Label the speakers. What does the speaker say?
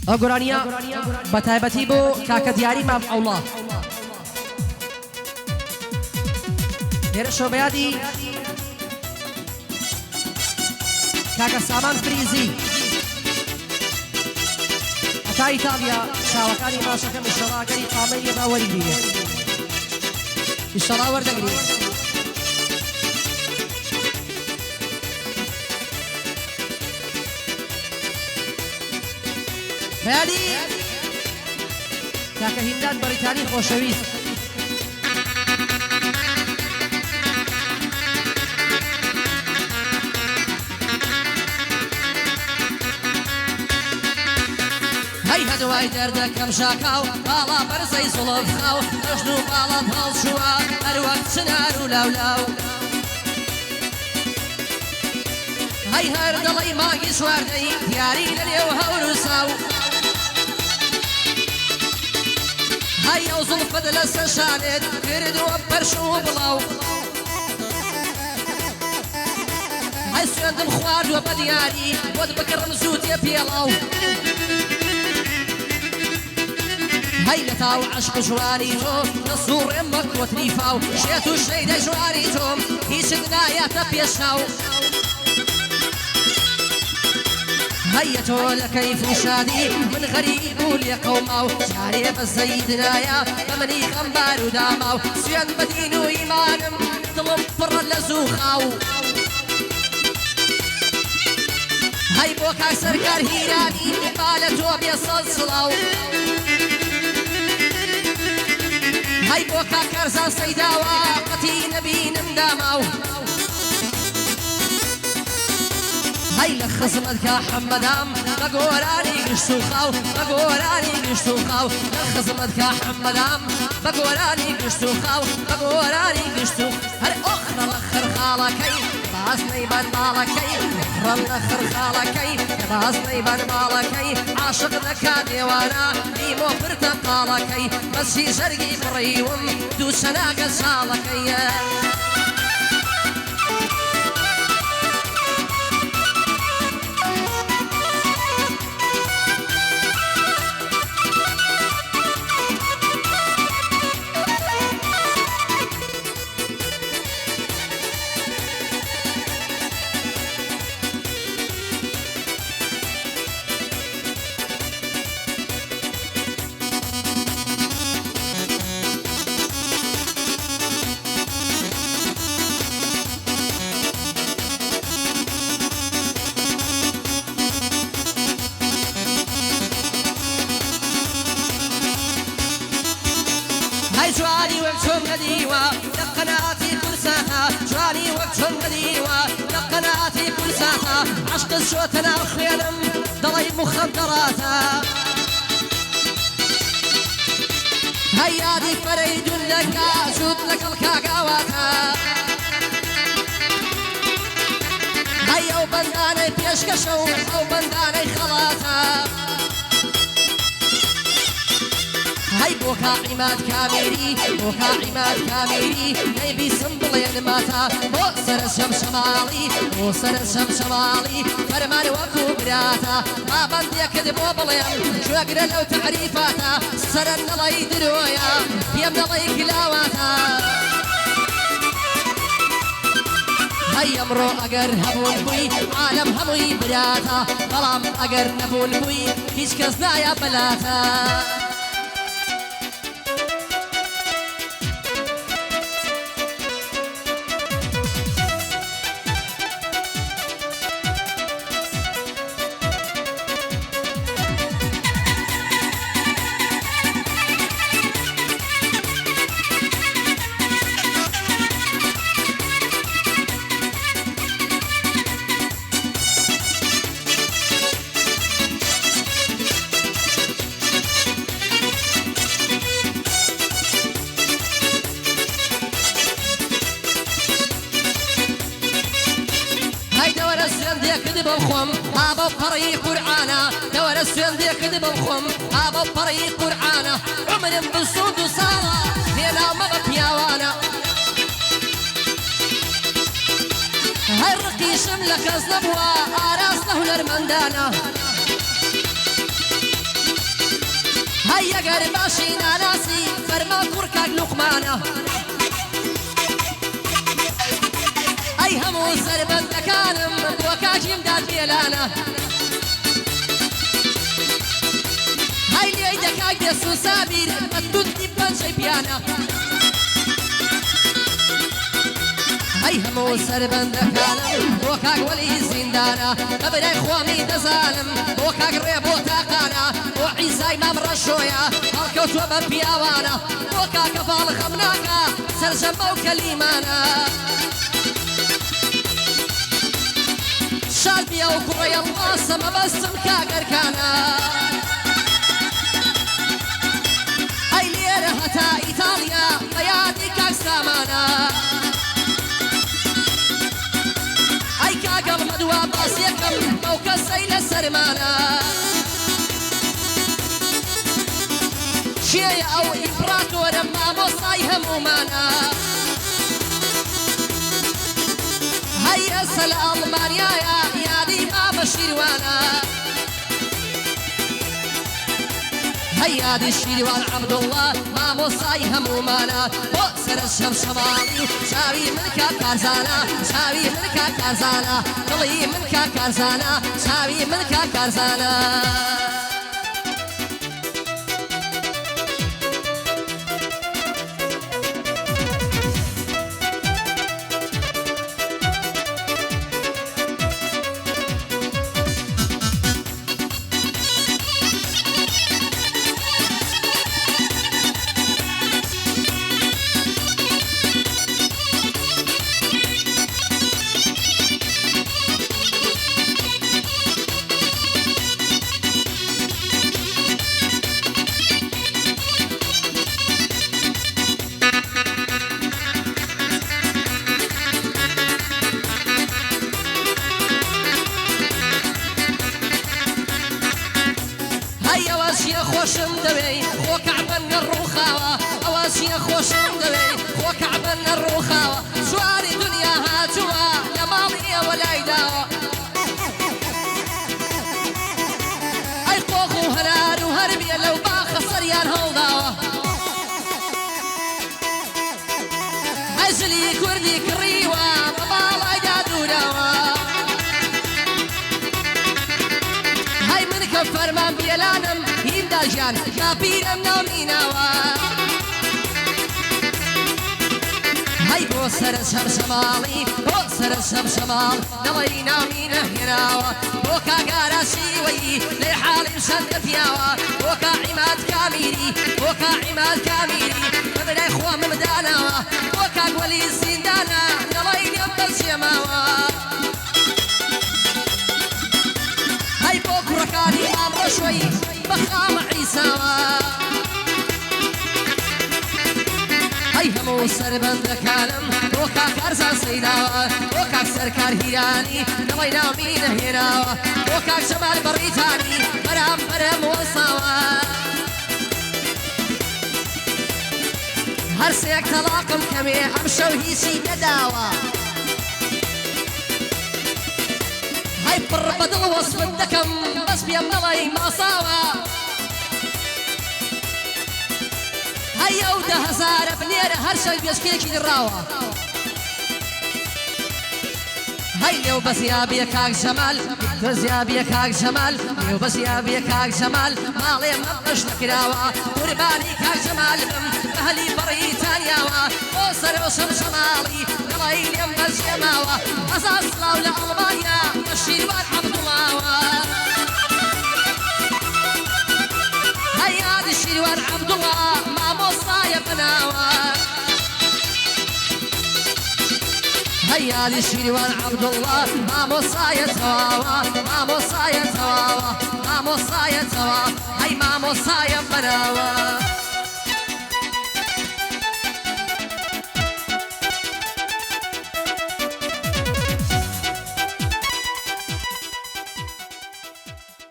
Speaker 1: ئەگۆرانیە بە تایبەتی بۆ کاکە دیاری مام ئەوڵا لێرە شۆبەیادی کاکە سامان فریزی هەتا ئیتالیا چاوەکانی ماشەکە میشەڵاگەری قامەیە با وەریگیرێ ئیشەڵا وەردەگری بەیانی کاکە هیندان بەریتانی خۆشەویست
Speaker 2: دوای دەردەکەم شاکاو باڵا بەرزەی زوڵف خاو ڕژن و باڵات هەڵشووە هەروەک چنار و لاولاو هەی هەر دڵی ماگی سواردەی دیاری لە نێو هەور و ساو هەی ئەو زوڵفت لەسەر شانێت کردووە پەرش و بڵاو هەی سوێندم خواردووە بە دیاری بۆت بکڕم زووتێ پێڵاو هەی لە تاو عەشق جوانی تۆ دەسووڕێم بە کۆتریفاو شێت و شەیدە جوانی تۆم هیچت نایەتە پێشناو هەیە تۆ لە کەیف و شادی من غەریب و لێ قەوماو جارێ بە زەیدنایە بە منی خەمبار و داماو سوێن بە دین و ئیمانم دڵم پڕە لە زوو خاو هەی بۆ کاک سەرکار هیرانی با لە تۆ بێ سەد سڵاو هەی بۆ کاکارزان سەیداوە قەتی نەبینم داماو هەی لە خزمەتکە حەممەدام بە گۆرانی گشت و خاو بە گۆرانی گشت و خاو لە خزمەتکە حەممەدام بە گۆرانی گشت و خاو بە گۆرانی گشت و هەر ئۆخرە لە خرخاڵەکەی باز نەیبەن ماڵەکەی ڕەن لە خرخاڵەکەی باز نەیبەن ماڵەکەی عاشق دەکا دێوانە دیمۆ پرتە قاڵەکەی بەچی زەرگی بڕیوم دوو چەناگە ساڵەکەیە جوانی وەک چۆم نەدیوە لە قەناعەتی کورسانە جوانی وەک چۆم نەدیوە لە قەناعەتی کورسانە عەشقت چۆتە ناو خوێنم دەڵی مخەدەڕاتە هەی یادی فەرەیدون لەکا جووت لەگەڵ کاگاواتە هەی ئەو بەندانەی پێشکەشە و ئەو بەندانەی خەڵاتە هەی بۆ کاعیمات کامێری بۆ کاعیمات کامێری نەیبیسم بڵێن ماتە بۆ سەرە شەمشەماڵی بۆ سەرە شەمشەماڵی فەرمان وەکو براتە پابەندێکت بۆ بڵێم گوێگرە لەو تەعریفاتە سەرە نەڵەی درۆیە پێم نەڵەی گلاواتە هەی ئەمڕۆ ئەگەر هەبوون بووی عالەم هەمووی براتە بەڵام ئەگەر نەبوون بووی هیچ کەس نایە بەلاتە سوێندێکت بەخۆم ئابە پەڕی قورعانە دەوەرە سوێندێکت بەخۆم ئابە پەڕی قورعانە عمرم بسوود و ساڵە هێنامە بە پیاوانە هەر ڕقیشم لە کەس نەبووە ئاراستە هونەرمەندانە ئەگەر باشی ناناسی فەرما کوڕکاک لوقمانە ئەی هەموو سەربەندەکانم بۆ کاکیم داد بێلانە هەی لێی دەکاک دێس و سابیر بەتوتی پەنجەی پیانە هەی هەموو سەربەندەکانم بۆ کاک وەلی زیندانە بە برای خۆمی دەزانم بۆ کاک ڕێ بۆ تاقانە بۆ عیسای مام ڕەشۆیە هەڵکەوتووە بە پیاوانە بۆ کاکە باڵ خەم ناکە سەرجەمە و کەلیمانە شاد بیا و کوڕەیە واسە مەبەستم کاگەرکانە ئەی لێرە هەتا ئیتاڵیا بە یادی کاک سامانە ئەی کاگەڵ مەدووە باسیەکەم بەو کەسەی لە سەرمانە کێیە ئەو ئیمپراتۆرە مامۆستای هەمومانە هەی ئەسە لە ئەڵمانیایە یادی مامە شیروانە هەی یادی شیروان عەبدوڵڵا مامۆستای هەمومانە بۆ سەرە شەمشەماڵی چاوی من کاک کارزانە چاوی من کاک کارزانە دڵی من کاک کارزانە چاوی من کاک کارزانە خۆشم دەوێ خۆ کەعبەن نەڕووخاوە ئەوە چیە خۆشم دەوێ خۆ کەعبەن نەڕووخاوە سواری دنیا هاتووە لە ماڵی ئێوە لای داوە ئەی قۆخ و هەرار و هەربیە لەو باخە سەریان هەڵداوە ئەجلی کوردی کڕیوە بە باڵایدا دووراوە هەی من کە فەرمان بێلانم هینداژیان ناپیرم نامیناوە هەی بۆ سەرە شەمشەماڵی بۆ سەرە شەمشەماڵ دڵی نامینە هێناوە بۆ کاگارە شیوەیی لێ حاڵیم شەندە پیاوە بۆ کا عیماد کامیری بۆ کا عیماد کامیری بە برای خۆمم داناوە بۆ کاک وەلی زیندانە دڵی لێم بەجێماوە هەی بۆ کوڕەکانی مام ڕەشۆی بەخامە عیساوە ئەی هەموو سەربەندەکانم بۆ کاک ئەرزان سەیداوە بۆ کاک سەرکار هیرانی دڵی نامی نەهێناوە بۆ کاک جەمال بەڕیتانی بەرامبەرم وەساوە هەر سێک تەلاقم کەمێ ئەم شەو هیچی نەداوە هەی پڕ بەدڵ وەسفت دەکەم بەس پێم بەڵێ ماساوە هەی ئەو 10,000 بنێرە هەر شەو بێشکێکی دڕاوە هەی لێو بەزیابیە کاک جەمال بەزیابیە کاک جەمال لێو بەزیابیە کاک جەمال ماڵێ مەم قەش نەکراوە قوربانی کاک جەمال بم بەهەلی بەڕیتانیاوە بۆ سەرۆ شەمشەماڵی دڵی لێم بەجێماوە ئەزا سڵاو لە ئەڵمانیا بە شیروان عەبدوڵڵاوە هەی یادی شیروان عەبدوڵڵا مامۆستایە بناوە هەی یادی شیروان عەبدوڵڵا مامۆستایە تەواوە مامۆستایە تەواوە مامۆستایە تەواوە هەی مامۆستایە بناوە